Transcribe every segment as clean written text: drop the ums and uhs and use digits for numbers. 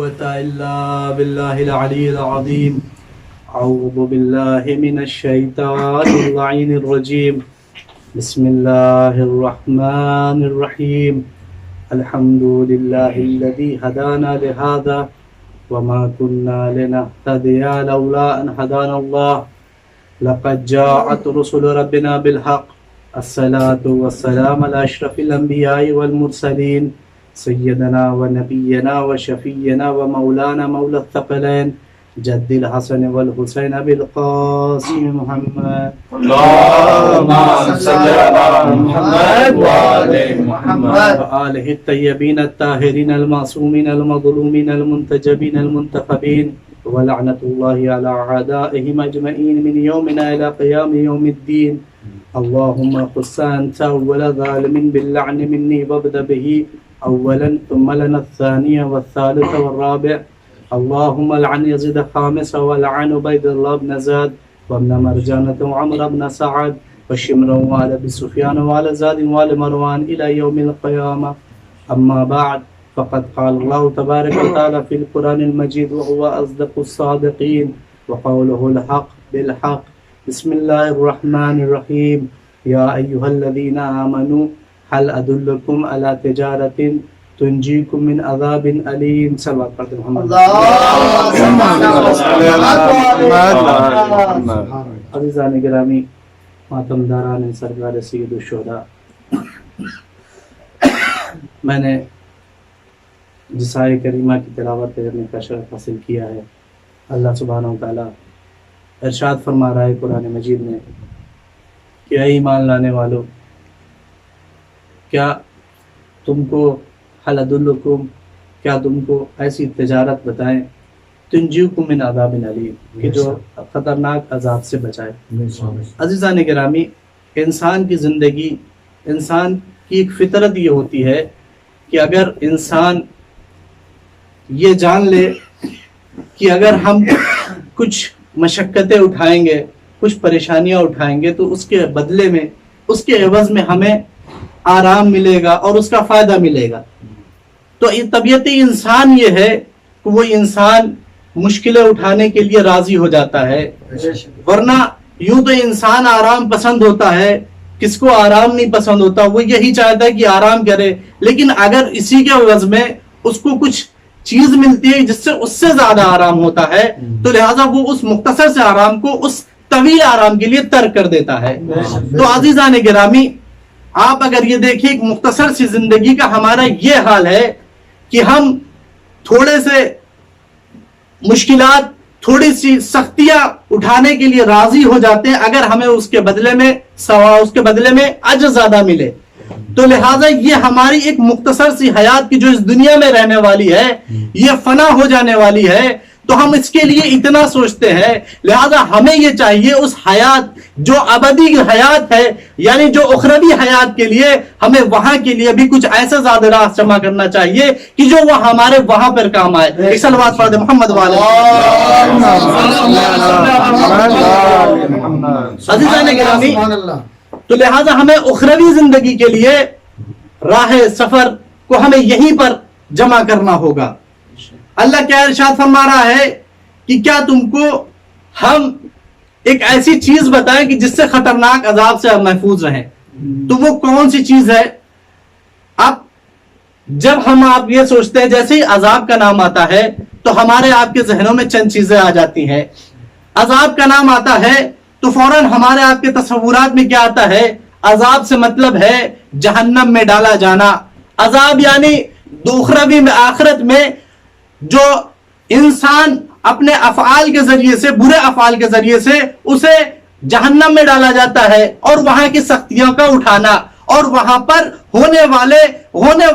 إلا بالله العلي العظيم. أعوذ بالله من الشيطان اللعين الرجيم. بسم الله الرحمن الرحيم. الحمد لله الذي هدانا لهذا وما كنا لنهتدي لولا أن هدانا الله. لقد جاءت رسل ربنا بالحق. الصلاة والسلام على أشرف الأنبياء والمرسلين سيدنا ونبينا وشفينا ومولانا مولى الثقلين جد الحسن والحسين بالقاسم محمد. اللهم صل على محمد وآل محمد وآله الطيبين الطاهرين المعصومين المظلومين المنتجبين المنتخبين ولعنة الله على أعدائهم أجمعين من يومنا إلى قيام يوم الدين. اللهم خص أنت أول ظالم باللعن مني وابدأ به أولا ثم لنا الثانية والثالثة والرابع. اللهم لعن يزيد خامسة ولعن عبيد الله بن زاد وابن مرجانة وعمر بن سعد وشمر وآل أبي سفيان وآل زاد وآل مروان إلى يوم القيامة. أما بعد فقد قال الله تبارك وتعالى في القرآن المجيد وهو أصدق الصادقين وقوله الحق بالحق. بسم الله الرحمن الرحيم. يا أيها الذين آمنوا هل أدلكم على تجارة تنجيكم من عذاب أليم. صلوات پڑھتے ہیں محمد. عزیزان گرامی، ماتم داران سرکار سید الشہداء، میں نے جس آیہ کریمہ کی تلاوت کرنے کا شرف حاصل کیا ہے، اللہ سبحانہ وتعالی ارشاد فرما رہا ہے قرآن مجید میں کہ اے ایمان لانے والو، کیا تم کو حل ادلکم، کیا تم کو ایسی تجارت بتائیں تنجیکم من عذاب علیم، کہ جو خطرناک عذاب سے بچائے. عزیزان گرامی، انسان کی زندگی، انسان کی ایک فطرت یہ ہوتی ہے کہ اگر انسان یہ جان لے کہ اگر ہم کچھ مشقتیں اٹھائیں گے، کچھ پریشانیاں اٹھائیں گے تو اس کے بدلے میں، اس کے عوض میں ہمیں آرام ملے گا اور اس کا فائدہ ملے گا. تو طبیعت انسان یہ ہے کہ وہ انسان مشکلیں اٹھانے کے لیے راضی ہو جاتا ہے، ورنہ یوں تو انسان آرام پسند ہوتا ہے. کس کو آرام نہیں پسند ہوتا؟ وہ یہی چاہتا ہے کہ آرام کرے، لیکن اگر اسی کے عوض میں اس کو کچھ چیز ملتی ہے جس سے اس سے زیادہ آرام ہوتا ہے تو لہٰذا وہ اس مختصر سے آرام کو اس طویل آرام کے لیے ترک کر دیتا ہے. تو عزیزان گرامی، آپ اگر یہ دیکھیں ایک مختصر سی زندگی کا ہمارا یہ حال ہے کہ ہم تھوڑے سے مشکلات، تھوڑی سی سختیاں اٹھانے کے لیے راضی ہو جاتے ہیں اگر ہمیں اس کے بدلے میں اجر زیادہ ملے. تو لہٰذا یہ ہماری ایک مختصر سی حیات کی جو اس دنیا میں رہنے والی ہے، یہ فنا ہو جانے والی ہے، تو ہم اس کے لیے اتنا سوچتے ہیں. لہذا ہمیں یہ چاہیے اس حیات جو ابدی حیات ہے، یعنی جو اخروی حیات کے لیے، ہمیں وہاں کے لیے بھی کچھ ایسے زیادہ راز جمع کرنا چاہیے کہ جو وہ ہمارے وہاں پر کام آئے. ایک صلوات پڑھ دے محمد والے. عزیزان گرامی، تو لہذا ہمیں اخروی زندگی کے لیے راہ سفر کو ہمیں یہیں پر جمع کرنا ہوگا. اللہ کیا ارشاد فرما رہا ہے کہ کیا تم کو ہم ایک ایسی چیز بتائیں کہ جس سے خطرناک عذاب سے محفوظ رہیں. تو وہ کون سی چیز ہے؟ اب جب ہم آپ یہ سوچتے ہیں، جیسے ہی عذاب کا نام آتا ہے تو ہمارے آپ کے ذہنوں میں چند چیزیں آ جاتی ہیں. عذاب کا نام آتا ہے تو فوراً ہمارے آپ کے تصورات میں کیا آتا ہے؟ عذاب سے مطلب ہے جہنم میں ڈالا جانا. عذاب یعنی اخروی میں، آخرت میں جو انسان اپنے افعال کے ذریعے سے، برے افعال کے ذریعے سے اسے جہنم میں ڈالا جاتا ہے، اور وہاں کی سختیوں کا اٹھانا، اور وہاں پر ہونے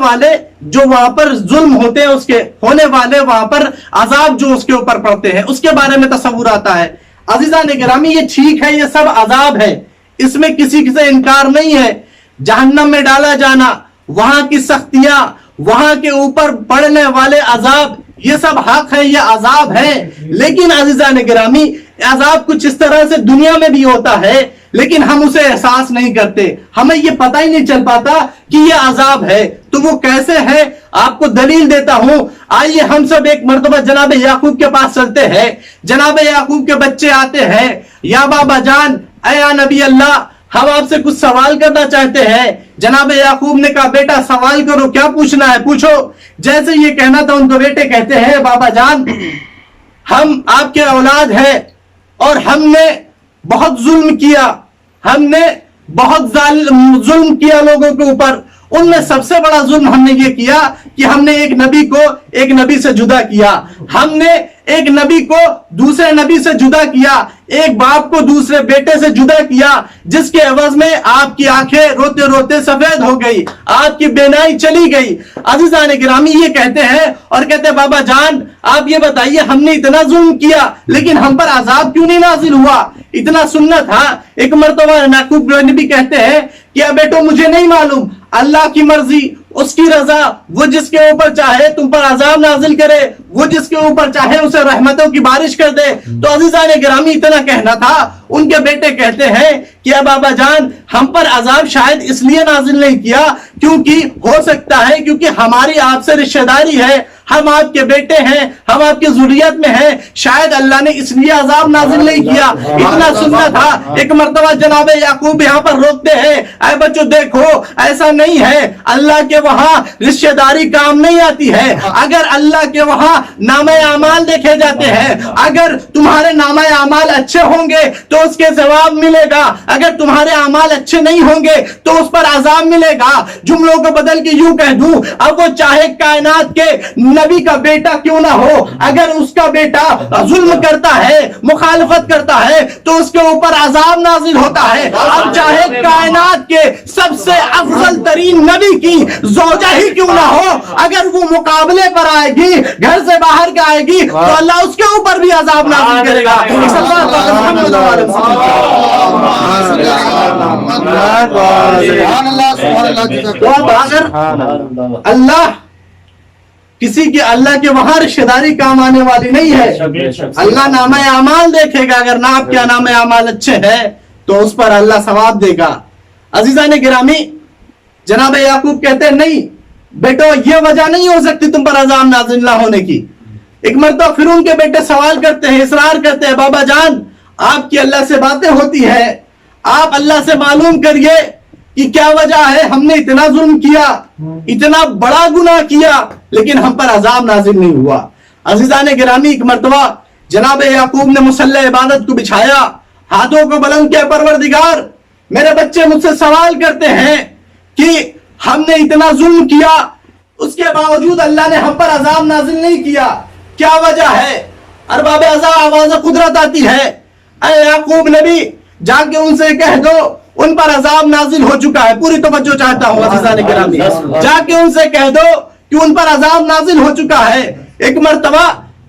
والے جو وہاں پر ظلم ہوتے ہیں، اس کے ہونے والے وہاں پر عذاب جو اس کے اوپر پڑتے ہیں، اس کے بارے میں تصور آتا ہے. عزیزان گرامی، یہ ٹھیک ہے، یہ سب عذاب ہے، اس میں کسی سے انکار نہیں ہے. جہنم میں ڈالا جانا، وہاں کی سختیاں، وہاں کے اوپر پڑنے والے عذاب، یہ سب حق ہے، یہ عذاب ہے. لیکن عزیزان گرامی، عذاب کچھ اس طرح سے دنیا میں بھی ہوتا ہے لیکن ہم اسے احساس نہیں کرتے، ہمیں یہ پتہ ہی نہیں چل پاتا کہ یہ عذاب ہے. تو وہ کیسے ہے؟ آپ کو دلیل دیتا ہوں. آئیے ہم سب ایک مرتبہ جناب یعقوب کے پاس چلتے ہیں. جناب یعقوب کے بچے آتے ہیں. یا بابا جان، اے نبی اللہ، ہم آپ سے کچھ سوال کرنا چاہتے ہیں. جناب یعقوب نے کہا بیٹا سوال کرو، کیا پوچھنا ہے پوچھو. جیسے یہ کہنا تھا ان کو بیٹے کہتے ہیں بابا جان ہم آپ کے اولاد ہیں اور ہم نے بہت ظلم کیا، ہم نے بہت ظلم کیا لوگوں کے اوپر. ان میں سب سے بڑا ظلم ہم نے یہ کیا کہ ہم نے ایک نبی کو ایک نبی سے جدا کیا. ہم نے ایک نبی کو دوسرے نبی سے جدا کیا، ایک باپ کو دوسرے بیٹے سے جدا کیا، جس کے عوض میں آپ کی آنکھیں روتے روتے سفید ہو گئی، آپ کی بینائی چلی گئی. عزیزان گرامی یہ کہتے ہیں اور کہتے ہیں بابا جان آپ یہ بتائیے ہم نے اتنا ظلم کیا لیکن ہم پر عذاب کیوں نہیں نازل ہوا؟ اتنا سننا تھا. ایک مرتبہ یعقوب نبی کہتے ہیں کہ بیٹو مجھے نہیں معلوم، اللہ کی مرضی، اس کی رضا، وہ جس کے اوپر چاہے تم پر عذاب نازل کرے، وہ جس کے اوپر چاہے اسے رحمتوں کی بارش کر دے. تو عزیزان گرامی اتنا کہنا تھا. ان کے بیٹے کہتے ہیں کہ اے بابا جان ہم پر عذاب شاید اس لیے نازل نہیں کیا کیونکہ ہو سکتا ہے کیونکہ ہماری آپ سے رشتہ داری ہے، ہم آپ کے بیٹے ہیں، ہم آپ کی ذریت میں ہیں، شاید اللہ نے اس لیے عذاب نازل نہیں کیا. اتنا سننا تھا. ایک مرتبہ جناب یعقوب یہاں پر روکتے ہیں، اے بچوں دیکھو ایسا نہیں ہے، اللہ کے وہاں رشتہ داری کام نہیں آتی ہے. اگر اللہ کے وہاں نامہ اعمال دیکھے جاتے ہیں، اگر تمہارے نامہ اعمال اچھے ہوں گے تو اس کے ثواب ملے گا، اگر تمہارے اعمال اچھے نہیں ہوں گے تو اس پر عذاب ملے گا. جملوں کو بدل کے یوں کہہ دوں، اب وہ چاہے کائنات کے نبی کا بیٹا کیوں نہ ہو، اگر اس کا بیٹا ظلم کرتا ہے، مخالفت کرتا ہے تو اس کے اوپر عذاب نازل ہوتا ہے. اب چاہے کائنات کے سب سے افضل ترین نبی کی زوجہ ہی کیوں نہ ہو، اگر وہ مقابلے پر آئے گی، گھر سے باہر کے آئے گی تو اللہ اس کے اوپر بھی عذاب نازل کرے گا. اللہ کسی کے اللہ کے وہاں رشتہ داری کام آنے والی نہیں ہے. اللہ نامہ اعمال دیکھے گا، اگر آپ کے نامہ اعمال اچھے ہیں تو اس پر اللہ ثواب دے گا. عزیزان گرامی جناب یعقوب کہتے ہیں نہیں بیٹو یہ وجہ نہیں ہو سکتی تم پر عذاب نازل نہ ہونے کی. ایک مرتبہ پھر ان کے بیٹے سوال کرتے ہیں، اصرار کرتے ہیں بابا جان آپ کی اللہ سے باتیں ہوتی ہے، آپ اللہ سے معلوم کریے کہ کیا وجہ ہے، ہم نے اتنا ظلم کیا، اتنا بڑا گناہ کیا لیکن ہم پر عذاب نازل نہیں ہوا. عزیزان گرامی ایک مرتبہ جناب یعقوب نے مصلی عبادت کو بچھایا، ہاتھوں کو بلند کیا، پروردگار میرے بچے مجھ سے سوال کرتے ہیں کہ ہم نے اتنا ظلم کیا اس کے باوجود اللہ نے ہم پر عذاب نازل نہیں کیا، کیا وجہ ہے؟ ارباب عذاب آواز قدرت آتی ہے، اے یعقوب نبی جا کے ان سے کہہ دو ان پر عذاب نازل ہو چکا ہے. پوری توجہ چاہتا ہوں عزیزان گرامی، جا کے ان سے کہہ دو کہ ان پر عذاب نازل ہو چکا ہے. ایک مرتبہ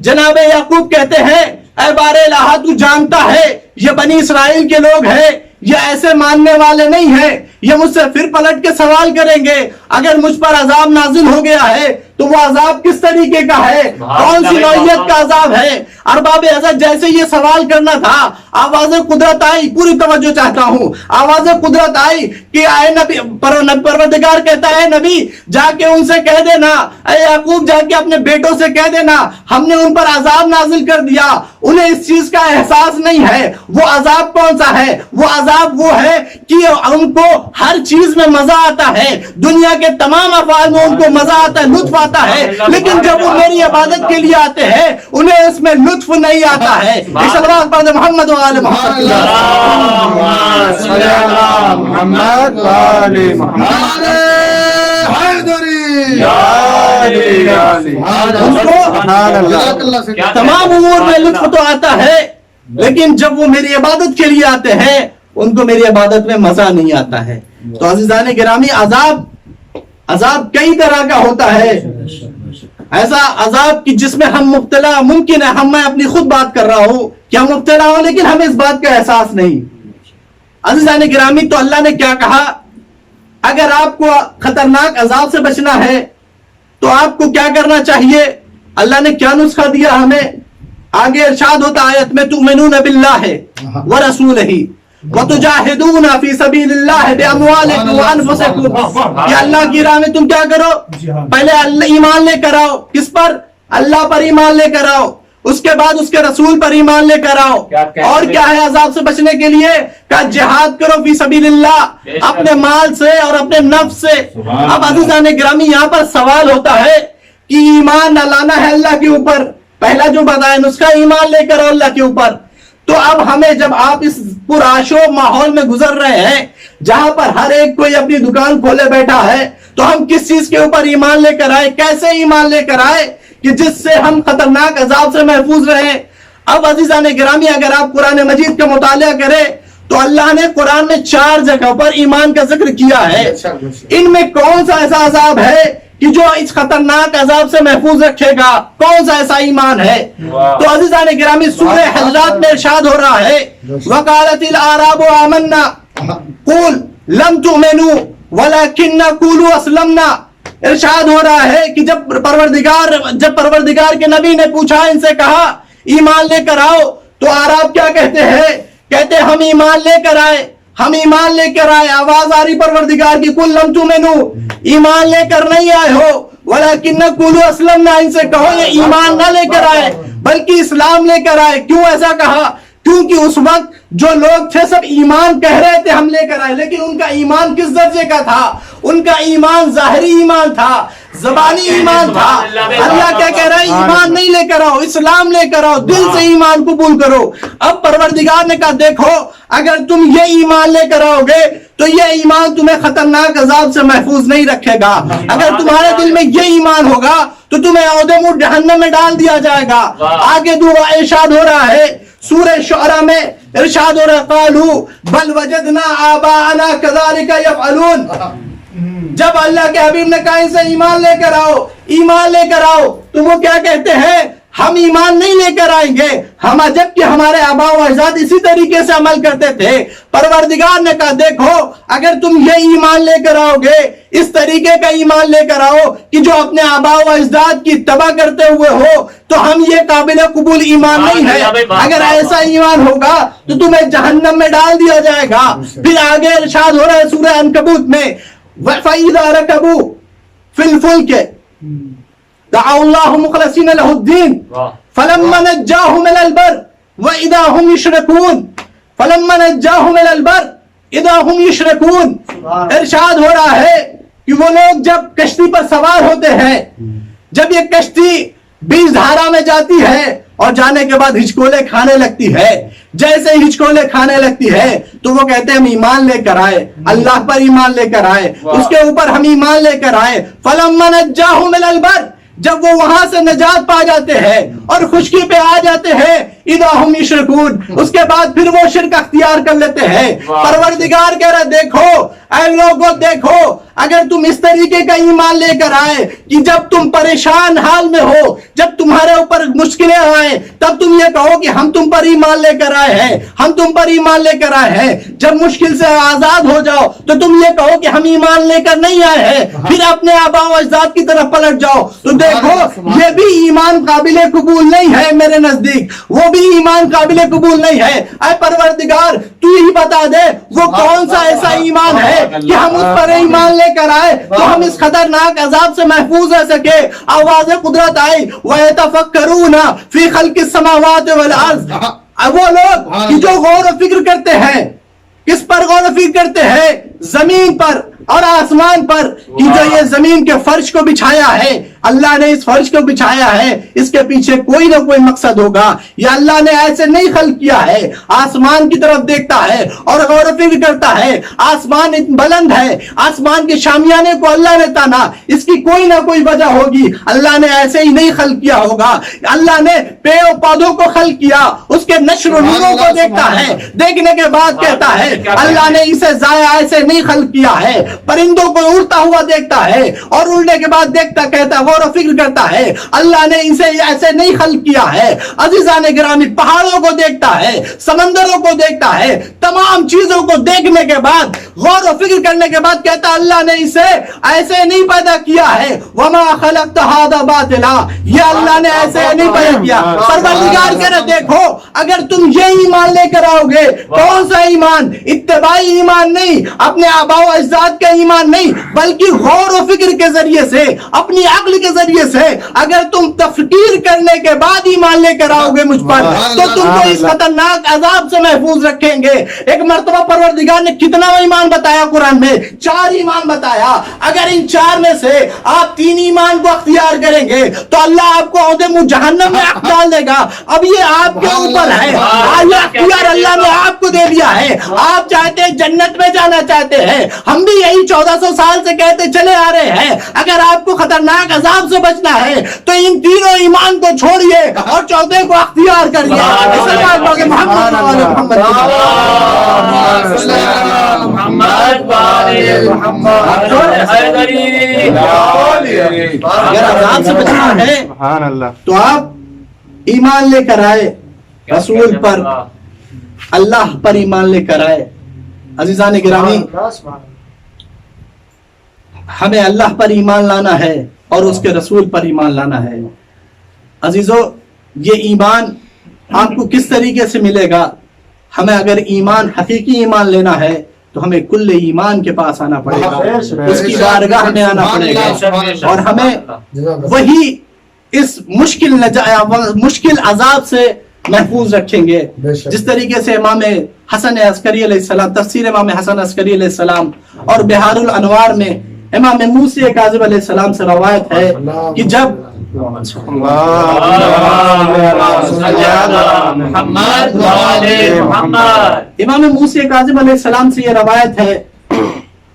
جناب یعقوب کہتے ہیں اے بار الہ تو جانتا ہے یہ بنی اسرائیل کے لوگ ہیں، یہ ایسے ماننے والے نہیں ہیں، یہ مجھ سے پھر پلٹ کے سوال کریں گے اگر مجھ پر عذاب نازل ہو گیا ہے تو وہ عذاب کس طریقے کا ہے، کون سی نوعیت کا عذاب ہے. ارباب عزت جیسے یہ سوال کرنا تھا آواز قدرت آئی، پوری توجہ چاہتا ہوں، آواز قدرت آئی کہ اے نبی، پروردگار کہتا ہے نبی جا کے ان سے کہہ دینا، اے یعقوب جا کے اپنے بیٹوں سے کہہ دینا ہم نے ان پر عذاب نازل کر دیا، انہیں اس چیز کا احساس نہیں ہے. وہ عذاب کون سا ہے؟ وہ عذاب وہ ہے کہ ان کو ہر چیز میں مزہ آتا ہے، دنیا کے تمام افعال میں ان کو مزہ آتا ہے، لطف آتا ہے، لیکن جب وہ میری عبادت کے لیے آتے ہیں انہیں اس میں لطف نہیں آتا ہے. صلوات پڑھ محمد و آل محمد. تمام امور میں لطف تو آتا ہے لیکن جب وہ میری عبادت کے لیے آتے ہیں ان کو میری عبادت میں مزہ نہیں آتا ہے. تو عزیزان گرامی عذاب کئی طرح کا ہوتا ہے. ایسا عذاب کہ جس میں ہم مبتلا، ممکن ہے میں اپنی خود بات کر رہا ہوں کہ ہم مبتلا ہوں لیکن ہمیں اس بات کا احساس نہیں. عزیزان گرامی تو اللہ نے کیا کہا، اگر آپ کو خطرناک عذاب سے بچنا ہے تو آپ کو کیا کرنا چاہیے، اللہ نے کیا نسخہ دیا ہمیں. آگے ارشاد ہوتا آیت میں تؤمنون باللہ ورسولہ، وَتُجَاهِدُونَ فِي سَبِيلِ اللَّهِ بِأَمْوَالِكُمْ وَأَنفُسِكُمْ کہ اللہ کی راہ میں تم کیا کرو؟ پہلے اللہ ایمان لے کر آؤ. کس پر؟ اللہ پر ایمان لے کر آؤ. اس کے بعد اس کے رسول پر ایمان لے کر آؤ. اور کیا ہے عذاب سے بچنے کے لیے؟ کہ جہاد کرو فی سبیل اللہ، اپنے مال سے اور اپنے نفس سے. اب عزیزان گرامی یہاں پر سوال ہوتا ہے کہ ایمان نہ لانا ہے اللہ کے اوپر. پہلا جو بتایا نسخہ ایمان لے کر آؤ اللہ کے اوپر. تو اب ہمیں جب آپ اس پرآشو ماحول میں گزر رہے ہیں جہاں پر ہر ایک کوئی اپنی دکان کھولے بیٹھا ہے، تو ہم کس چیز کے اوپر ایمان لے کر آئے؟ کیسے ایمان لے کر آئے کہ جس سے ہم خطرناک عذاب سے محفوظ رہیں؟ اب عزیزان گرامی اگر آپ قرآن مجید کا مطالعہ کریں تو اللہ نے قرآن میں 4 جگہ پر ایمان کا ذکر کیا ہے. ان میں کون سا ایسا عذاب ہے کہ جو اس خطرناک عذاب سے محفوظ رکھے گا؟ کون سا ایسا ایمان ہے؟ تو عزیزان گرامی سورہ حجرات میں ارشاد ہو رہا ہے وَقَالَتِ الْأَعْرَابُ آمَنَّا قُلْ لَمْ تُؤْمِنُوا وَلَكِنَّ قُولُوا أَسْلَمْنَا. ارشاد ہو رہا ہے کہ جب پروردگار کے نبی نے پوچھا، ان سے کہا ایمان لے کر آؤ، تو اعراب کیا کہتے ہیں؟ کہتے ہم ایمان لے کر آئے، ہم ایمان لے کر آئے. آواز آ رہی پروردگار کی قُلْ لَمْ تُؤْمِنُوا، ایمان لے کر نہیں آئے ہو، وَلَكِنَّ قُولُوا أَسْلَمْنَا، ان سے کہو یہ ایمان نہ لے کر آئے بلکہ اسلام لے کر آئے. کیوں ایسا کہا؟ کیونکہ اس وقت جو لوگ تھے سب ایمان کہہ رہے تھے ہم لے کر آئے، لیکن ان کا ایمان کس درجے کا تھا؟ ان کا ایمان ظاہری ایمان تھا، زبانی ایمان تھا. اللہ کیا کہہ رہا ہے؟ ایمان نہیں لے کر آؤ، اسلام لے کر آؤ، دل سے ایمان قبول کرو. اب پروردگار نے کہا دیکھو اگر تم یہ ایمان لے کر آؤ گے تو یہ ایمان تمہیں خطرناک عذاب سے محفوظ نہیں رکھے گا. اگر تمہارے دل میں یہ ایمان ہوگا تو تمہیں عہدے منہ جہنم میں ڈال دیا جائے گا. آگے دعا ارشاد ہو رہا ہے سورہ شعراء میں ارشاد ہو رہا ہے قالوا بل وجدنا آباءنا كذلك يفعلون. جب اللہ کے حبیب نے کہا ان سے ایمان لے کر آؤ، ایمان لے کر آؤ، تو وہ کیا کہتے ہیں؟ ہم ایمان نہیں لے کر آئیں گے، ہم جبکہ ہمارے آباء و اجداد اسی طریقے سے عمل کرتے تھے. پروردگار نے کہا دیکھو اگر تم یہ ایمان لے کر آؤ گے، اس طریقے کا ایمان لے کر آؤ کہ جو اپنے آباء و اجداد کی اتباع کرتے ہوئے ہو، تو ہم یہ قابل قبول ایمان نہیں ہے. اگر ایسا ایمان ہوگا تو تمہیں جہنم میں ڈال دیا جائے گا. پھر آگے ارشاد ہو رہا ہے سورہ عنکبوت میں وَفَإِذَا رَكَبُوا فِي الْفُلْكِ دعوا الله مخلصين له الدين فلما نجاهم الى البر واذا هم يشركون فلما نجاهم الى البر اذا هم يشركون. ارشاد ہو رہا ہے کہ وہ لوگ جب کشتی پر سوار ہوتے ہیں، جب یہ کشتی بیچ دھارا میں جاتی ہے اور جانے کے بعد ہچکولے کھانے لگتی ہے، جیسے ہچکولے کھانے لگتی ہے تو وہ کہتے ہیں ہم ایمان لے کر آئے، اللہ پر ایمان لے کر آئے، اس کے اوپر ہم ایمان لے کر آئے. فلما نجاهم الى البر، جب وہ وہاں سے نجات پا جاتے ہیں اور خشکی پہ آ جاتے ہیں اذا ہم یشرکون، اس کے بعد پھر وہ شرک اختیار کر لیتے ہیں. پروردگار کہہ رہا دیکھو اے لوگوں دیکھو اگر تم اس طریقے کا ایمان لے کر آئے کہ جب تم پریشان حال میں ہو، جب تمہارے اوپر مشکلیں آئیں، تب تم یہ کہو کہ ہم تم پر ایمان لے کر آئے ہیں، ہم تم پر ایمان لے کر آئے ہیں. جب مشکل سے آزاد ہو جاؤ تو تم یہ کہو کہ ہم ایمان لے کر نہیں آئے ہیں، پھر اپنے آباء و اجداد کی طرف پلٹ جاؤ. تو دیکھو یہ بھی ایمان قابل قبول نہیں ہے میرے نزدیک، وہ بھی ایمان قابل قبول نہیں ہے. اے پروردگار تو ہی بتا دے وہ کون سا ایسا ایمان ہے کہ ہم اس پر ایمان لے کر آئے تو ہم اس خطرناک عذاب سے محفوظ رہ سکے. آواز قدرت آئی وَيَتَفَكَّرُونَ فِي خَلْقِ السَّمَاوَاتِ وَالْأَرْضِ. وہ لوگ کہ جو غور و فکر کرتے ہیں، کس پر غور و فکر کرتے ہیں؟ زمین پر اور آسمان پر، کہ جو یہ زمین کے فرش کو بچھایا ہے، اللہ نے اس فرش کو بچھایا ہے، اس کے پیچھے کوئی نہ کوئی مقصد ہوگا. یا اللہ نے ایسے نہیں خلق کیا ہے. آسمان کی طرف دیکھتا ہے اور غور و فکر کرتا ہے، آسمان بلند ہے، آسمان کے شامیانے کو اللہ نے تانا، اس کی کوئی نہ کوئی وجہ ہوگی. اللہ نے ایسے ہی نہیں خلق کیا ہوگا. اللہ نے پیڑ و پودوں کو خلق کیا، اس کے نشر و نمو کو دیکھتا ہے، دیکھنے کے بعد کہتا ہے اللہ نے اسے ضائع ایسے نہیں خلق کیا ہے. پرندوں کو اڑتا ہوا دیکھتا ہے اور اڑنے کے بعد دیکھتا کہتا غور و فکر کرتا ہے اللہ نے اسے ایسے نہیں خلق کیا ہے. عزیزان گرامی پہاڑوں کو دیکھتا ہے, سمندروں کو دیکھتا ہے, تمام چیزوں کو دیکھنے کے بعد غور و فکر کرنے کے بعد کہتا اللہ نے اسے ایسے نہیں پیدا کیا ہے. وما خلقت هذا باطلا, یہ اللہ نے ایسے نہیں پیدا کیا. پروردگار کہہ رہا دیکھو اگر تم یہ ایمان لے کر آؤ گے, کون سا ایمان؟ اتباعی ایمان نہیں, اپنے آباء و اجداد کا ایمان نہیں, بلکہ غور و فکر کے ذریعے سے, اپنی عقل کے ذریعے سے اگر تم تفکیر کرنے کے بعد ایمان لے کر آؤ گے مجھ پر تو تم کو اس خطرناک عذاب سے محفوظ رکھیں گے. ایک مرتبہ پروردگار نے کتنا ایمان بتایا قرآن میں؟ 4 ایمان بتایا. اگر ان 4 میں سے آپ 3 ایمان کو اختیار کریں گے تو اللہ آپ کو عہدے منہ جہنم میں ڈال دے گا. اب یہ آپ کے اوپر ہے, یہ اختیار اللہ نے آپ کو دے دیا ہے. آپ چاہتے ہیں جنت میں جانا چاہتے ہیں, ہم بھی یہی 1400 سال سے کہتے چلے آ رہے ہیں. اگر آپ کو خطرناک عذاب سے بچنا ہے تو ان 3 ایمان کو چھوڑیے اور 4تھے کو اختیار کریے. اگر عذاب سے بچنا ہے تو آپ ایمان لے کر آئے رسول پر, اللہ پر ایمان لے کر آئے. عزیزان گرامی ہمیں اللہ پر ایمان لانا ہے اور اس کے رسول پر ایمان لانا ہے. عزیزو یہ ایمان آپ کو کس طریقے سے ملے گا؟ ہمیں اگر ایمان حقیقی ایمان لینا ہے تو ہمیں کل ایمان کے پاس آنا پڑے گا, اس کی بارگاہ میں آنا پڑے گا اور ہمیں وہی اس مشکل عذاب سے محفوظ رکھیں گے. جس طریقے سے امام حسن عسکری علیہ السلام, تفسیر امام حسن عسکری علیہ السلام اور بہار الانوار میں امام موسی کاظم علیہ السلام سے روایت ہے کہ جب امام موسی کاظم علیہ السلام سے یہ روایت ہے,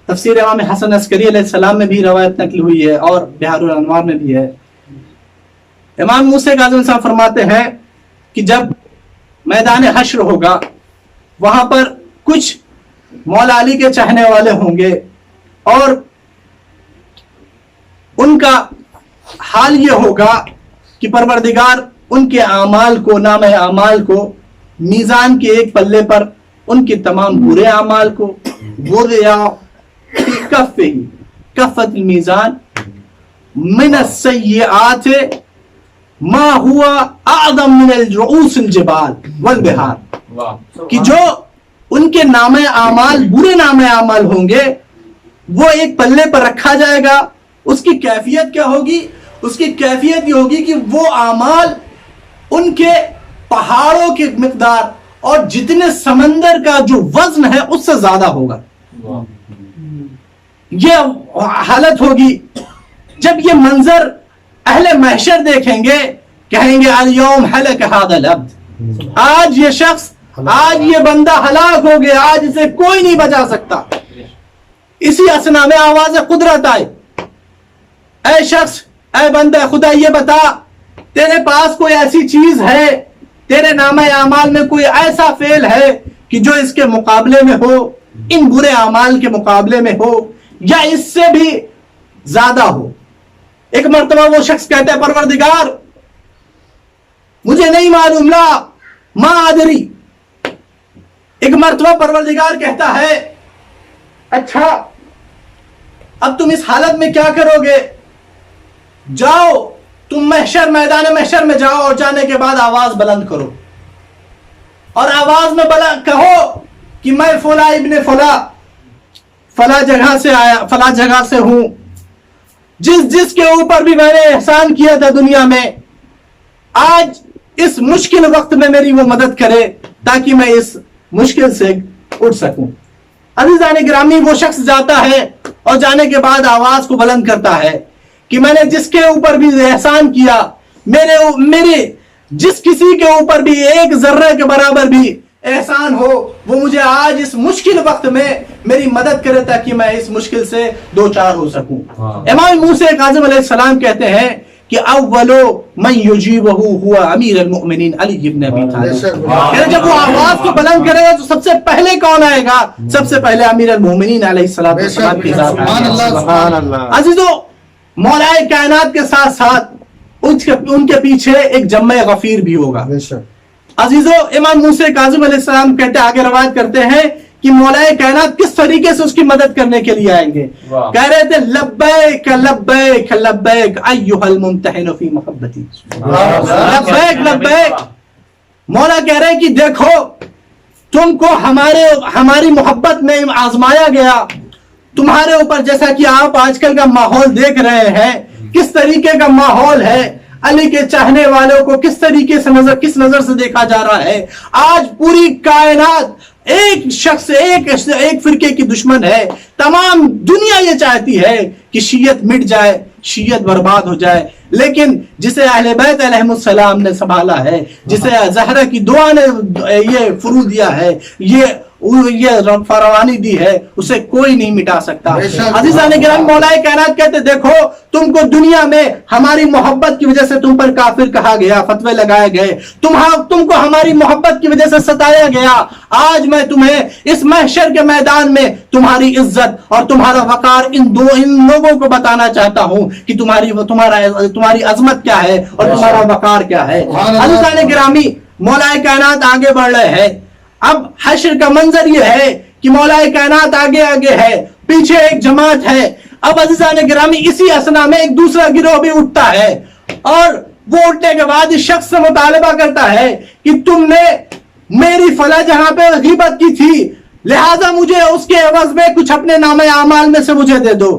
تفسیر امام حسن عسکری علیہ السلام میں بھی روایت نقل ہوئی ہے اور بہار الانوار میں بھی ہے. امام موسی کاظم صاحب فرماتے ہیں کہ جب میدان حشر ہوگا وہاں پر کچھ مولا علی کے چاہنے والے ہوں گے اور ان کا حال یہ ہوگا کہ پروردگار ان کے اعمال کو, نام اعمال کو میزان کے ایک پلے پر ان کے تمام برے اعمال کو وضع فی کفۃ المیزان من السیئات ما ہوا اعظم من الرؤوس الجبال والبحار, کہ جو ان کے نام اعمال, برے نام اعمال ہوں گے وہ ایک پلے پر رکھا جائے گا. اس کی کیفیت کیا ہوگی؟ اس کی کیفیت یہ ہوگی کہ وہ اعمال ان کے پہاڑوں کی مقدار اور جتنے سمندر کا جو وزن ہے اس سے زیادہ ہوگا. یہ حالت ہوگی جب یہ منظر اہل محشر دیکھیں گے, کہیں گے الیوم ہلک ھذا العبد, آج یہ شخص, آج یہ بندہ ہلاک ہو گیا, آج اسے کوئی نہیں بچا سکتا. اسی اسنا میں آواز قدرت آئے, اے شخص, اے بندہ خدا یہ بتا تیرے پاس کوئی ایسی چیز ہے, تیرے نام اعمال میں کوئی ایسا فعل ہے کہ جو اس کے مقابلے میں ہو, ان برے اعمال کے مقابلے میں ہو یا اس سے بھی زیادہ ہو. ایک مرتبہ وہ شخص کہتا ہے پروردگار مجھے نہیں معلوم, لا ما ادری. ایک مرتبہ پروردگار کہتا ہے اچھا اب تم اس حالت میں کیا کرو گے؟ جاؤ تم محشر, میدان محشر میں جاؤ اور جانے کے بعد آواز بلند کرو اور آواز میں بلند کہو کہ میں فلاں ابن فلاں فلاں جگہ سے آیا, فلاں جگہ سے ہوں, جس کے اوپر بھی میں نے احسان کیا تھا دنیا میں, آج اس مشکل وقت میں میری وہ مدد کرے تاکہ میں اس مشکل سے اٹھ سکوں. عزیزان گرامی وہ شخص جاتا ہے اور جانے کے بعد آواز کو بلند کرتا ہے کہ میں نے جس کے اوپر بھی احسان کیا, میرے جس کسی کے اوپر بھی ایک ذرے کے برابر بھی احسان ہو وہ مجھے آج اس مشکل وقت میں میری مدد کرے تاکہ میں اس مشکل سے دو چار ہو سکوں. امام موسی کاظم علیہ السلام کہتے ہیں کہ اولو من یجیبہو ہوا امیر المؤمنین علی ابن ابی طالب، یعنی جب وہ آواز کو بلند کرے گا تو سب سے پہلے کون آئے گا؟ سب سے پہلے امیر المؤمنین علیہ السلام کی ذات سبحان اللہ۔ عزیزو، مولا کائنات کے ساتھ ساتھ ان کے پیچھے ایک جمع غفیر بھی ہوگا۔ عزیزو، امام موسیٰ کاظم علیہ السلام کہتے ہیں، آگے روایت کرتے ہیں کہ مولا کائنات کس طریقے سے اس کی مدد کرنے کے لیے آئیں گے۔ کہہ رہے تھے لبیک لبیک لبیک ایھا الممتحن فی محبتی، لبیک لبیک۔ مولا کہہ رہے ہیں کہ دیکھو تم کو ہماری محبت میں آزمایا گیا، تمہارے اوپر جیسا کہ آپ آج کل کا ماحول دیکھ رہے ہیں کس طریقے کا ماحول ہے، علی کے چاہنے والوں کو کس طریقے سے کس نظر سے دیکھا جا رہا ہے۔ آج پوری کائنات ایک شخص ایک فرقے کی دشمن ہے، تمام دنیا یہ چاہتی ہے کہ شیعت مٹ جائے، شیعت برباد ہو جائے، لیکن جسے اہل بیت علیہم السلام نے سنبھالا ہے، جسے زہرا کی دعا نے یہ فرو دیا ہے، یہ فراوانی دی ہے، اسے کوئی نہیں مٹا سکتا۔ عزیزان گرامی، مولا کائنات کہتے دیکھو تم کو دنیا میں ہماری محبت کی وجہ سے تم پر کافر کہا گیا، فتوے لگائے گئے، تم کو ہماری محبت کی وجہ سے ستایا گیا، آج میں تمہیں اس محشر کے میدان میں تمہاری عزت اور تمہارا وقار ان لوگوں کو بتانا چاہتا ہوں کہ تمہاری عظمت کیا ہے اور تمہارا وقار کیا ہے۔ عزیزان گرامی، مولا کائنات آگے بڑھ رہے ہیں۔ اب حشر کا منظر یہ ہے کہ مولا کائنات آگے ہے، پیچھے ایک جماعت ہے۔ اب عزیزان گرامی، اسی اسنا میں ایک دوسرا گروہ بھی اٹھتا ہے، اور وہ اٹھنے کے بعد اس شخص سے مطالبہ کرتا ہے کہ تم نے میری فلاں جہاں پہ غیبت کی تھی، لہذا مجھے اس کے عوض میں کچھ اپنے نام اعمال میں سے مجھے دے دو۔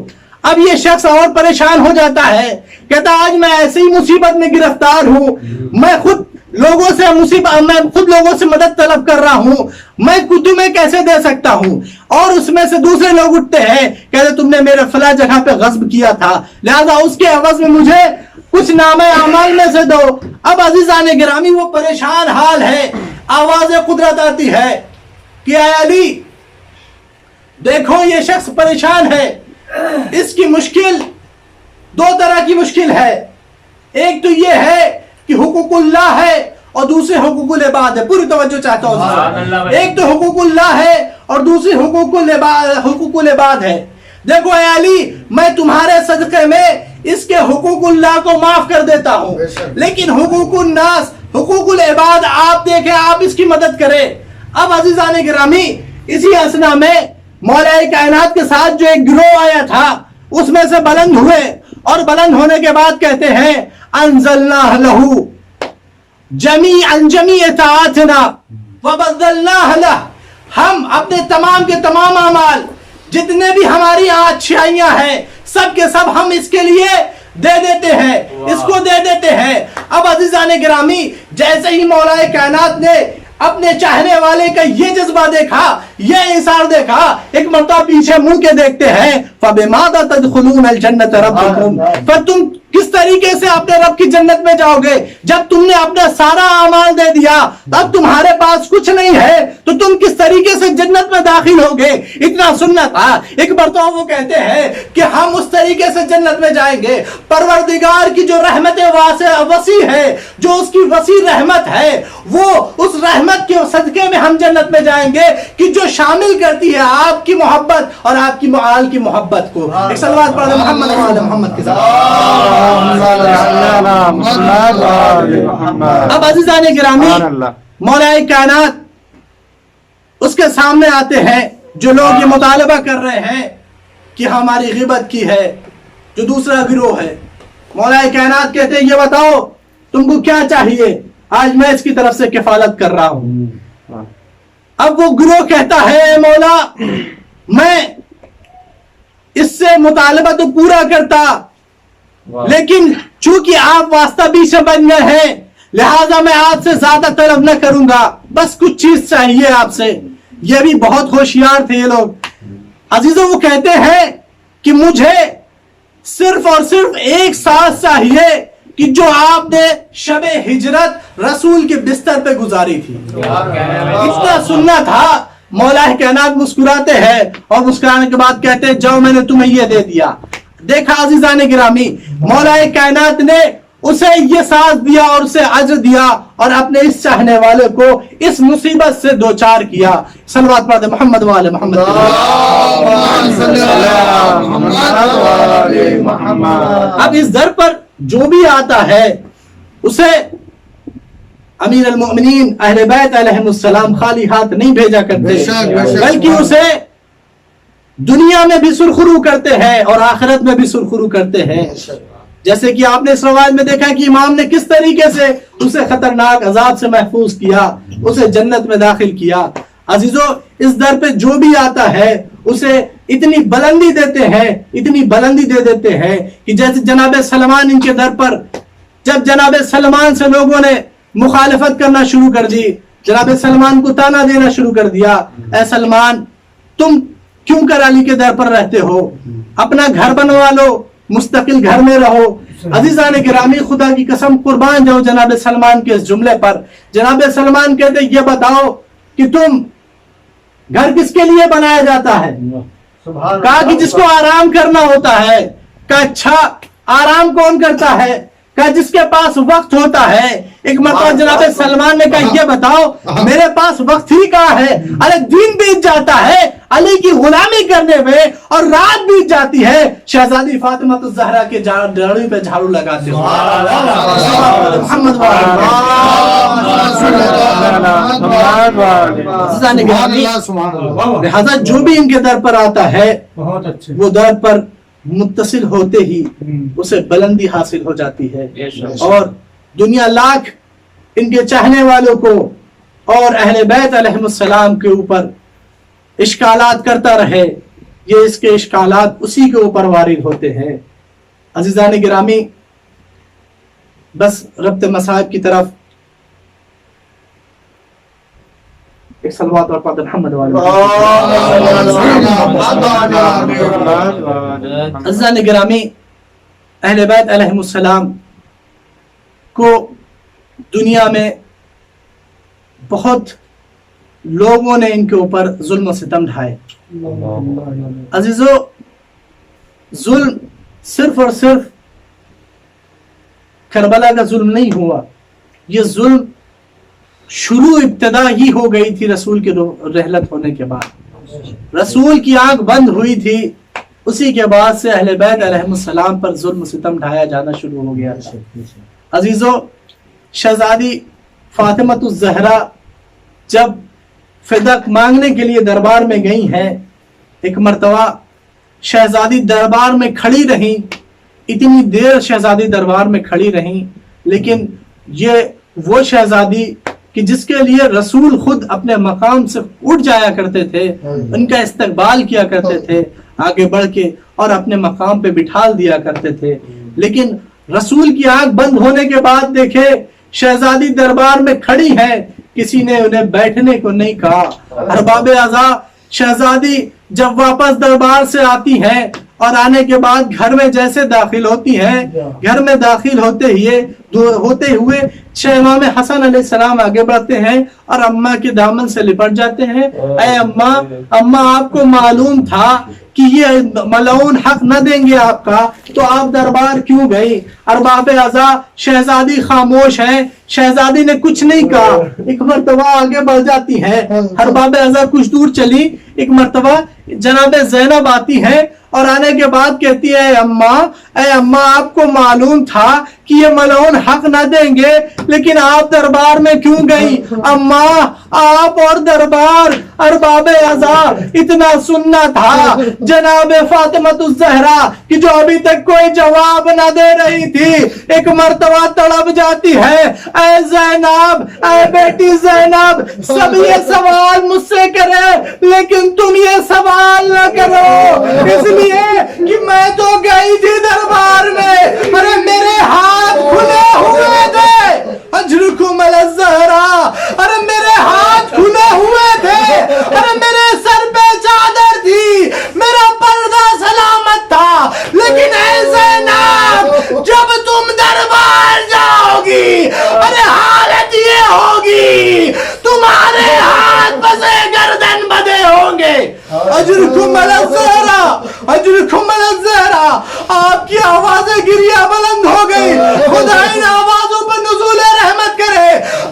اب یہ شخص اور پریشان ہو جاتا ہے، کہتا آج میں ایسی مصیبت میں گرفتار ہوں، میں خود لوگوں سے مدد طلب کر رہا ہوں، میں تمہیں کیسے دے سکتا ہوں؟ اور اس میں سے دوسرے لوگ اٹھتے ہیں، کہتے تم نے میرے فلاں جگہ پہ غصب کیا تھا، لہذا اس کے عوض میں مجھے کچھ نام اعمال میں سے دو۔ اب عزیزان گرامی، وہ پریشان حال ہے، آواز قدرت آتی ہے کہ اے علی دیکھو یہ شخص پریشان ہے، اس کی مشکل دو طرح کی مشکل ہے، ایک تو یہ ہے کہ حقوق اللہ ہے اور دوسرے حقوق العباد ہے۔ پوری توجہ چاہتا ہوں، ایک تو حقوق اللہ ہے اور دوسری حقوق العباد ہے۔ دیکھو اے علی، میں تمہارے صدقے میں اس کے حقوق اللہ کو معاف کر دیتا ہوں، لیکن حقوق الناس، حقوق العباد آپ دیکھیں، آپ اس کی مدد کریں۔ اب عزیزان گرامی، اسی اسنا میں مولا کائنات کے ساتھ جو ایک گروہ آیا تھا اس میں سے بلند ہوئے، اور بلند ہونے کے بعد کہتے ہیں انزلنا لہو جمیع طاعتنا وبذلنا لہ، ہم اپنے تمام کے تمام اعمال جتنے بھی ہماری اچھائیاں ہیں سب کے سب ہم اس کے لیے دے دیتے ہیں، اس کو دے دیتے ہیں۔ اب عزیزان گرامی، جیسے ہی مولا کائنات نے اپنے چاہنے والے کا یہ جذبہ دیکھا، یہ انصار دیکھا، ایک مرتبہ پیچھے منہ کے دیکھتے ہیں فَبِمَاذَا تَدْخُلُونَ الْجَنَّةَ رَبَّكُمْ، پر تم کس طریقے سے اپنے رب کی جنت میں جاؤ گے؟ جب تم نے اپنا سارا اعمال دے دیا، اب تمہارے پاس کچھ نہیں ہے تو تم کس طریقے سے جنت میں داخل ہوگے؟ اتنا سننا تھا۔ ایک مرتبہ وہ کہتے ہیں کہ ہم اس طریقے سے جنت میں جائیں گے، پروردگار کی جو رحمت وسیع ہے، جو اس کی وسیع رحمت ہے، وہ اس رحمت کے صدقے میں ہم جنت میں جائیں گے کہ جو شامل کرتی ہے آپ کی محبت اور آپ کی آل کی محبت کو۔ ایک صلوات پڑھ محمد و آل محمد کے ساتھ۔ اب عزیزان گرامی، مولا کائنات اس کے سامنے آتے ہیں جو لوگ یہ مطالبہ کر رہے ہیں کہ ہماری غیبت کی ہے، جو دوسرا گروہ ہے۔ مولا کائنات کہتے ہیں یہ بتاؤ تم کو کیا چاہیے، آج میں اس کی طرف سے کفالت کر رہا ہوں۔ اب وہ گروہ کہتا ہے اے مولا، میں اس سے مطالبہ تو پورا کرتا، لیکن چونکہ آپ واسطہ بھی سے بن گئے ہیں، لہٰذا میں آپ سے زیادہ طلب نہ کروں گا، بس کچھ چیز چاہیے آپ سے۔ یہ بھی بہت ہوشیار تھے یہ لوگ۔ عزیزوں، وہ کہتے ہیں کہ مجھے صرف اور صرف ایک ساتھ چاہیے کہ جو آپ نے شب ہجرت رسول کے بستر پہ گزاری تھی۔ اتنا سننا تھا۔ مولا کائنات مسکراتے ہیں اور مسکرانے کے بعد کہتے ہیں جاؤ، میں نے تمہیں یہ دے دیا۔ دیکھا عزیزان گرامی، مولا کائنات نے اسے یہ ساز دیا اور اسے اجر دیا اور اپنے اس چاہنے والے کو اس مصیبت سے دوچار کیا. صلوات پڑھتے محمد والے محمد. اب اس در پر جو بھی آتا ہے اسے امیر المؤمنین اہل بیت علیہم السلام خالی ہاتھ نہیں بھیجا کرتے، بلکہ اسے دنیا میں بھی سرخرو کرتے ہیں اور آخرت میں بھی سرخرو کرتے ہیں. جیسے کہ آپ نے اس روایت میں دیکھا کہ امام نے کس طریقے سے اسے خطرناک عذاب سے محفوظ کیا، اسے جنت میں داخل کیا. عزیزو، اس در پہ جو بھی آتا ہے اسے اتنی بلندی دیتے ہیں، اتنی بلندی دے دیتے ہیں کہ جیسے جناب سلمان ان کے در پر جب جناب سلمان سے لوگوں نے مخالفت کرنا شروع کر دی، جناب سلمان کو تانا دینا شروع کر دیا، اے سلمان تم کیوں کر علی کے در پر رہتے ہو، اپنا گھر بنوا لو، مستقل گھر میں رہو. عزیزان گرامی، خدا کی قسم قربان جاؤ جناب سلمان کے اس جملے پر. جناب سلمان کہتے یہ بتاؤ کہ تم گھر کس کے لیے بنایا جاتا ہے؟ کہا کہ جس کو آرام کرنا ہوتا ہے. کہا اچھا آرام کون کرتا ہے؟ کہا جس کے پاس وقت ہوتا ہے. ایک مرتبہ جناب سلمان نے کہا یہ بتاؤ میرے پاس وقت ہی کہاں ہے؟ ارے دن بیت جاتا ہے علی کی غلامی کرنے میں اور رات بیت جاتی ہے شہزادی فاطمہ الزہرا کے جاڑی پہ جھاڑو لگاتے ہو. محمد لہذا جو بھی ان کے در پر آتا ہے وہ در پر متصل ہوتے ہی اسے بلندی حاصل ہو جاتی ہے، اور دنیا لاکھ ان کے چاہنے والوں کو اور اہل بیت علیہ السلام کے اوپر اشکالات کرتا رہے، یہ اس کے اشکالات اسی کے اوپر وارد ہوتے ہیں. عزیزان گرامی، بس ربط مصائب کی طرف ایک صلوات اور پڑھتے محمد والے. عزیزان گرامی، اہل بیت علیہم السلام کو دنیا میں بہت لوگوں نے ان کے اوپر ظلم و ستم ڈھائے. عزیزو، ظلم صرف اور صرف کربلا کا ظلم نہیں ہوا، یہ ظلم شروع ابتدا ہی ہو گئی تھی رسول کے رحلت ہونے کے بعد. رسول کی آنکھ بند ہوئی تھی، اسی کے بعد سے اہل بیت علیہ السلام پر ظلم و ستم ڈھایا جانا شروع ہو گیا تھا. عزیزو، شہزادی فاطمہ الزہرا جب فدق مانگنے کے لیے دربار میں گئی ہیں، ایک مرتبہ شہزادی دربار میں کھڑی رہیں، اتنی دیر شہزادی دربار میں کھڑی رہیں، لیکن یہ وہ شہزادی کہ جس کے لیے رسول خود اپنے مقام سے اٹھ جایا کرتے تھے، ان کا استقبال کیا کرتے تھے آگے بڑھ کے اور اپنے مقام پہ بٹھال دیا کرتے تھے، لیکن رسول کی آنکھ بند ہونے کے بعد دیکھے شہزادی دربار میں کھڑی ہے، کسی نے انہیں بیٹھنے کو نہیں کہا. ارباب اعضاء شہزادی جب واپس دربار سے آتی ہیں اور آنے کے بعد گھر میں جیسے داخل ہوتی ہیں، گھر میں داخل ہوتے ہوئے امام حسن علیہ السلام آگے بڑھتے ہیں اور اماں کے دامن سے لپٹ جاتے ہیں. اے اماں آپ کو معلوم تھا کہ یہ ملعون حق نہ دیں گے آپ کا، تو آپ دربار کیوں گئی؟ ارباب اعضاء شہزادی خاموش ہے، شہزادی نے کچھ نہیں کہا. ایک مرتبہ آگے بڑھ جاتی ہے، ارباب اعضاء کچھ دور چلی، ایک مرتبہ جناب زینب آتی ہے اور آنے کے بعد کہتی ہے اے اماں آپ کو معلوم تھا کہ یہ ملعون حق نہ دیں گے، لیکن آپ دربار میں کیوں گئی؟ اماں آپ اور دربار ارباب اعضاء اتنا سننا تھا جناب فاطمہ الزہرا کہ جو ابھی تک کوئی جواب نہ دے رہی تھی، ایک مرتبہ تڑپ جاتی ہے، اے زینب، اے بیٹی زینب، سب یہ سوال مجھ سے کرے لیکن تم یہ سوال نہ کرو، اس لیے کہ میں تو گئی تھی دربار میں، ارے میرے ہاتھ کھلے ہوئے تھے، اجرکم الزہرا، ارے میرے ہاتھ کھلے ہوئے تھے، ارے میرے سر پہ چادر تھی، میرا پردہ سلامت تھا، لیکن اے زینب جب تم دربار جاؤ گی، ارے حالت یہ ہوگی تمہارے ہاتھ پسے گردن بدے ہوں گے، اجرکم علی الزہرا، اجرکم علی الزہرا۔ آپ کی آوازیں گریہ بلند ہو گئی، خدا ان آوازوں پر نزول رحمت کرے۔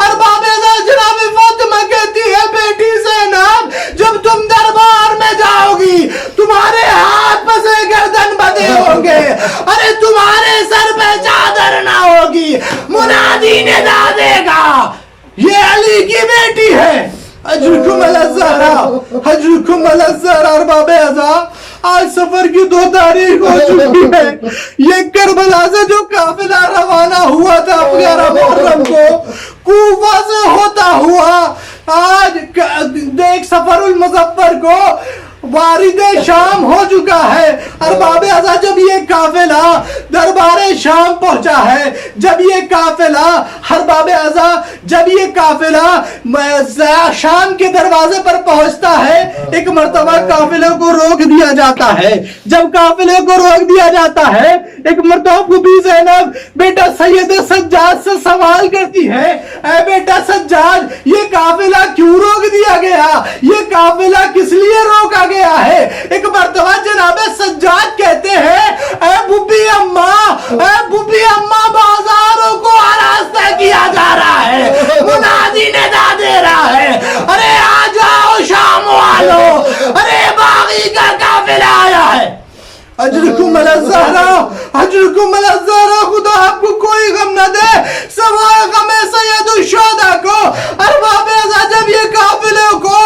ارباب اعزاز جناب فاطمہ کہتی ہے بیٹی زینب جب تم دربار میں جاؤ گی تمہارے ہاتھ پسے گردن بدے ہوں گے، ارے تمہارے سر پہ چادر نہ ہوگی، منادی ندا دے گا یہ علی کی بیٹی ہے۔ اجرکم علی الزہرا، اجرکم علی الزہرا۔ ارباب اعزاز آج سفر کی 2 تاریخ ہو چکی ہے، یہ کربلا سے جو قافلہ روانہ ہوا تھا 11 محرم کو کوفہ سے ہوتا ہوا، آج دیکھ سفر المظفر کو وارد شام ہو چکا ہے۔ ارباب اعزاز جب یہ قافلہ دربار شام پہنچا ہے، جب یہ قافلہ ارباب اعزاز جب یہ قافلہ شام کے دروازے پر پہنچتا ہے، ایک مرتبہ قافلے کو روک دیا جاتا ہے۔ جب قافلے کو روک دیا جاتا ہے، ایک مرتبہ بی زینب بیٹا سید سجاد سے سوال کرتی ہے، اے بیٹا سجاد یہ قافلہ کیوں روک دیا گیا، یہ قافلہ کس لیے روکا گیا ہے؟ ایک مرتبہ جناب سجاد کہتے ہیں اے بوبی اماں بازاروں کو آراستہ کیا جا رہا ہے، منادی ندا دے رہا ہے، ارے آ جاؤ شام والو، ارے باغی کا قافلہ آیا ہے۔ اجرکم علی الزہرا، اجرکم علی الزہرا۔ خدا آپ کو کوئی غم نہ دے سوائے غم سید الشہداء کو۔ ارباب اعزاز جب یہ قافلے کو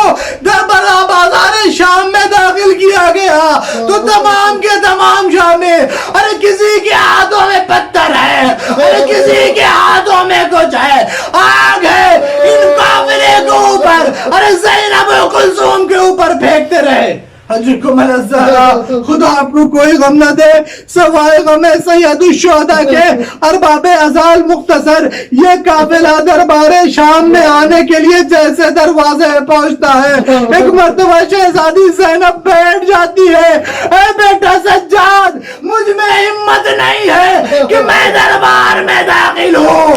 دربار بازار شام میں داخل کیا گیا تو تمام کے تمام شامی، ارے کسی کے ہاتھوں میں پتھر ہے، ارے کسی کے ہاتھوں میں کچھ ہے، آگ ہے، ان قافلے کے اوپر ارے زینب و کلثوم کے اوپر پھینکتے رہے۔ اجرکم علی الزہرا، خدا آپ کو کوئی غم نہ دے سوائے غم سید الشہداء کے۔ ارباب اعزاز مختصر یہ قافلہ دربار شام میں آنے کے لیے جیسے دروازے پہنچتا ہے، ایک مرتبہ شہزادی زینب بیٹھ جاتی ہے، اے بیٹا سجاد مجھ میں ہمت نہیں ہے کہ میں دربار میں داخل ہوں۔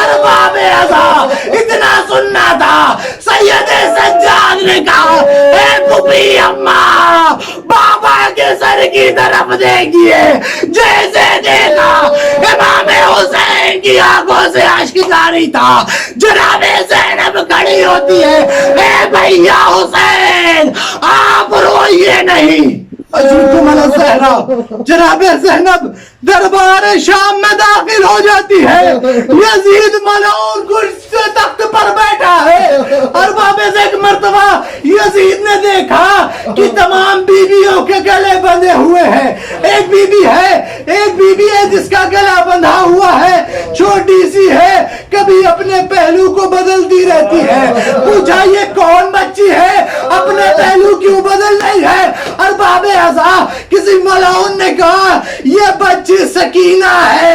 ارباب اعزاز اتنا سننا تھا، سید سجاد نے کہا اے بوبی اماں بابا کے سر کی طرف دیکھیے، جیسے دیکھا امام حسین کی آنکھوں سے اشک جاری تھا۔ جناب زینب کھڑی ہوتی ہے، اے بھیا حسین آپ روئیے نہیں۔ اجرکم علی الزہرا، جناب زینب دربار شام میں داخل ہو جاتی ہے، یزید ملعون کرسی تخت پر بیٹھا ہے۔ ارباب ایک مرتبہ یزید نے دیکھا کہ تمام بیویوں کے گلے بندھے ہوئے ہیں، ایک بیوی ہے جس کا گلا بندھا ہوا ہے، چھوٹی سی ہے، کبھی اپنے پہلو کو بدلتی رہتی ہے۔ پوچھا یہ کون بچی ہے، اپنے پہلو کیوں بدل رہی ہے؟ ارباب اعزاز کسی ملعون نے کہا یہ بچی سکینہ ہے،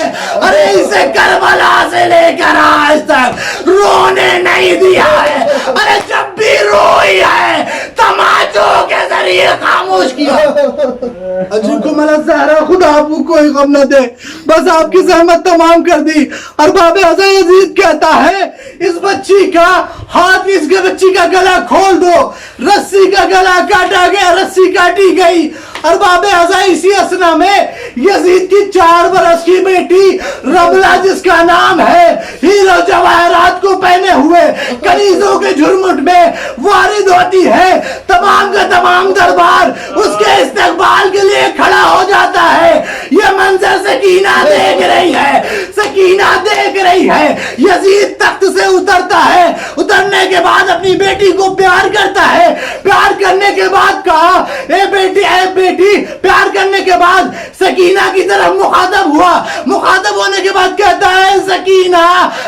ارے اسے کربلا سے لے کر آج تک رونے نہیں دیا ہے، ارے جب بھی روئی ہے تماچوں کے ذریعے خاموش کیا۔ اجرکم علی الزہرا، خدا آپ کو کوئی غم نہ دے، بس آپ کی زحمت تمام کر دی۔ ارباب اعزاز یزید کہتا ہے اس بچی کا ہاتھ، اس کے بچی کا گلا کھول دو۔ رسی کا گلا کاٹا گیا، رسی کاٹی گئی۔ ارباب اعزاز اسی اسنا میں یزید کی 4 برس کی بیٹی ربلہ جس کا نام ہے، ہیرو جواہرات کو پہنے ہوئے کنیزوں کے جھرمٹ میں وارد ہوتی ہے۔ تمام کا تمام دربار اس کے استقبال کے لیے کھڑا ہو جاتا ہے۔ یہ منظر سکینہ دیکھ رہی ہے، سکینہ دیکھ رہی ہے۔ یزید تخت سے اترتا ہے، اترنے کے بعد اپنی بیٹی کو پیار کرتا ہے۔ پیار کرنے کے بعد کہا اے بیٹی، اے بیٹی، پیار کرنے کے بعد سکینہ کی طرف مخاطب ہوا۔ مخاطب ہونے کے بعد کہتا ہے سکینہ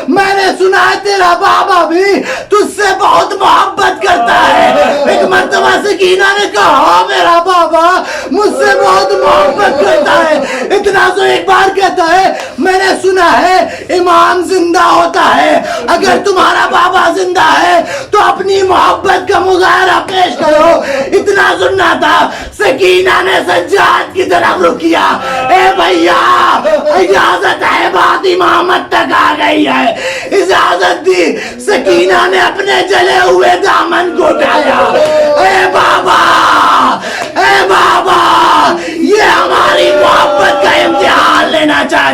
میں نے سنا ہے تیرا بابا بھی تجھ سے بہت محبت کرتا ہے۔ ایک مرتبہ سکینہ نے کہا میرا بابا مجھ سے بہت محبت کرتا ہے۔ اتنا تو ایک بار کہتا ہے میں نے سنا ہے امام زندہ ہوتا ہے، اگر تمہارا بابا زندہ ہے تو اپنی محبت کا مظاہرہ پیش کرو۔ اتنا سننا تھا، سکینہ نے سجاد کی طرف رخ کیا، اے بھیا اجازت ہے بات امامت تک آ گئی ہے، اجازت دی۔ سکینہ نے اپنے جلے ہوئے دامن کو اٹھایا، اے بابا